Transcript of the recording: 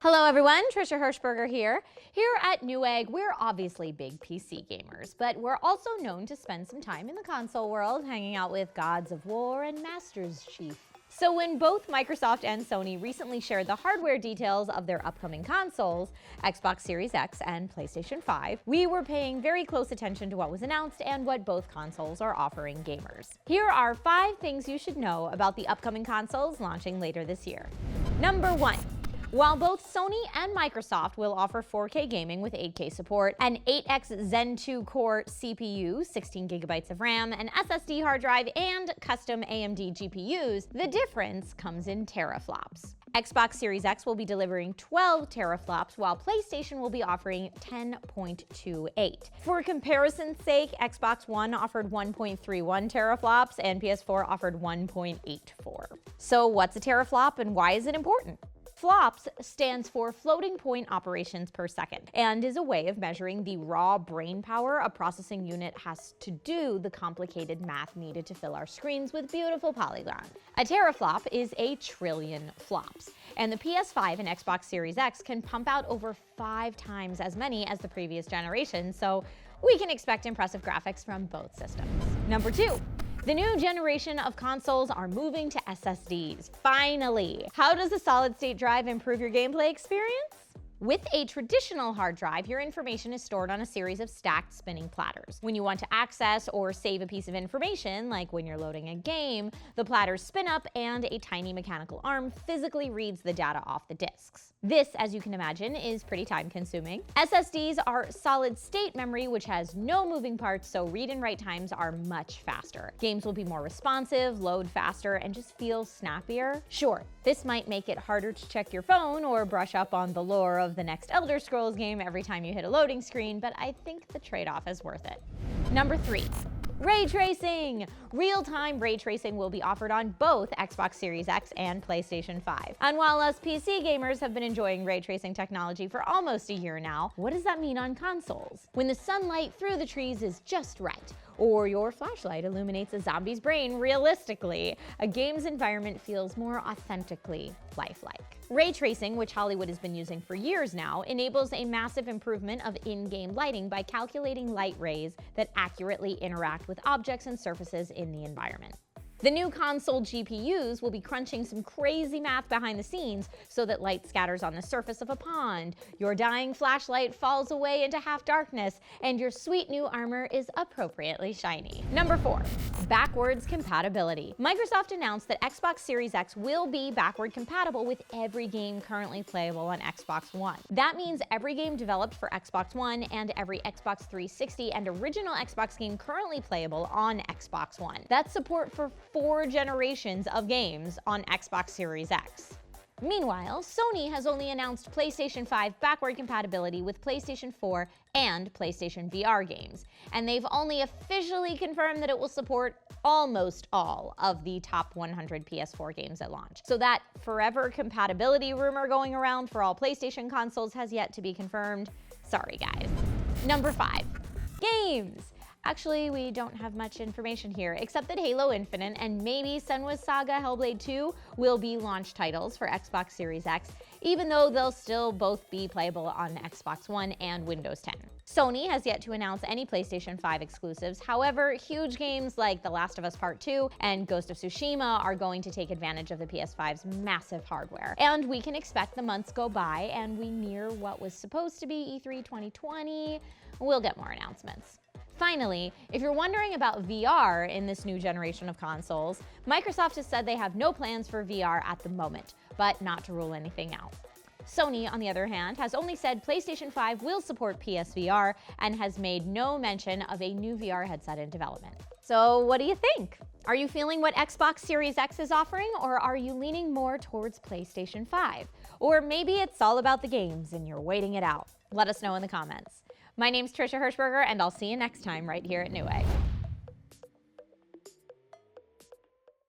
Hello everyone, Trisha Hirschberger here. Here at Newegg, we're obviously big PC gamers, but we're also known to spend some time in the console world hanging out with Gods of War and Masters Chief. So when both Microsoft and Sony recently shared the hardware details of their upcoming consoles, Xbox Series X and PlayStation 5, we were paying very close attention to what was announced and what both consoles are offering gamers. Here are 5 things you should know about the upcoming consoles launching later this year. Number 1. While both Sony and Microsoft will offer 4K gaming with 8K support, an 8X Zen 2 core CPU, 16 gigabytes of RAM, an SSD hard drive, and custom AMD GPUs, the difference comes in teraflops. Xbox Series X will be delivering 12 teraflops, while PlayStation will be offering 10.28. For comparison's sake, Xbox One offered 1.31 teraflops and PS4 offered 1.84. So what's a teraflop and why is it important? FLOPS stands for floating point operations per second and is a way of measuring the raw brain power a processing unit has to do the complicated math needed to fill our screens with beautiful polygons. A teraflop is a trillion flops, and the PS5 and Xbox Series X can pump out over 5 times as many as the previous generation, so we can expect impressive graphics from both systems. Number 2. The new generation of consoles are moving to SSDs, finally. How does a solid-state drive improve your gameplay experience? With a traditional hard drive, your information is stored on a series of stacked spinning platters. When you want to access or save a piece of information, like when you're loading a game, the platters spin up and a tiny mechanical arm physically reads the data off the disks. This, as you can imagine, is pretty time-consuming. SSDs are solid-state memory, which has no moving parts, so read and write times are much faster. Games will be more responsive, load faster, and just feel snappier. Sure, this might make it harder to check your phone or brush up on the lore of the next Elder Scrolls game every time you hit a loading screen, but I think the trade-off is worth it. Number 3. Ray tracing! Real-time ray tracing will be offered on both Xbox Series X and PlayStation 5. And while us PC gamers have been enjoying ray tracing technology for almost a year now, what does that mean on consoles? When the sunlight through the trees is just right, or your flashlight illuminates a zombie's brain realistically, a game's environment feels more authentically lifelike. Ray tracing, which Hollywood has been using for years now, enables a massive improvement of in-game lighting by calculating light rays that accurately interact with objects and surfaces in the environment. The new console GPUs will be crunching some crazy math behind the scenes so that light scatters on the surface of a pond, your dying flashlight falls away into half darkness, and your sweet new armor is appropriately shiny. Number 4. Backwards compatibility. Microsoft announced that Xbox Series X will be backward compatible with every game currently playable on Xbox One. That means every game developed for Xbox One and every Xbox 360 and original Xbox game currently playable on Xbox One. That's support for 4 generations of games on Xbox Series X. Meanwhile, Sony has only announced PlayStation 5 backward compatibility with PlayStation 4 and PlayStation VR games, and they've only officially confirmed that it will support almost all of the top 100 PS4 games at launch. So that forever compatibility rumor going around for all PlayStation consoles has yet to be confirmed. Sorry, guys. Number 5. Games. Actually, we don't have much information here, except that Halo Infinite and maybe Senua's Saga Hellblade 2 will be launch titles for Xbox Series X, even though they'll still both be playable on Xbox One and Windows 10. Sony has yet to announce any PlayStation 5 exclusives. However, huge games like The Last of Us Part 2 and Ghost of Tsushima are going to take advantage of the PS5's massive hardware. And we can expect the months go by and we near what was supposed to be E3 2020. We'll get more announcements. Finally, if you're wondering about VR in this new generation of consoles, Microsoft has said they have no plans for VR at the moment, but not to rule anything out. Sony, on the other hand, has only said PlayStation 5 will support PSVR and has made no mention of a new VR headset in development. So what do you think? Are you feeling what Xbox Series X is offering, or are you leaning more towards PlayStation 5? Or maybe it's all about the games and you're waiting it out. Let us know in the comments. My name's Trisha Hirschberger, and I'll see you next time right here at Newegg.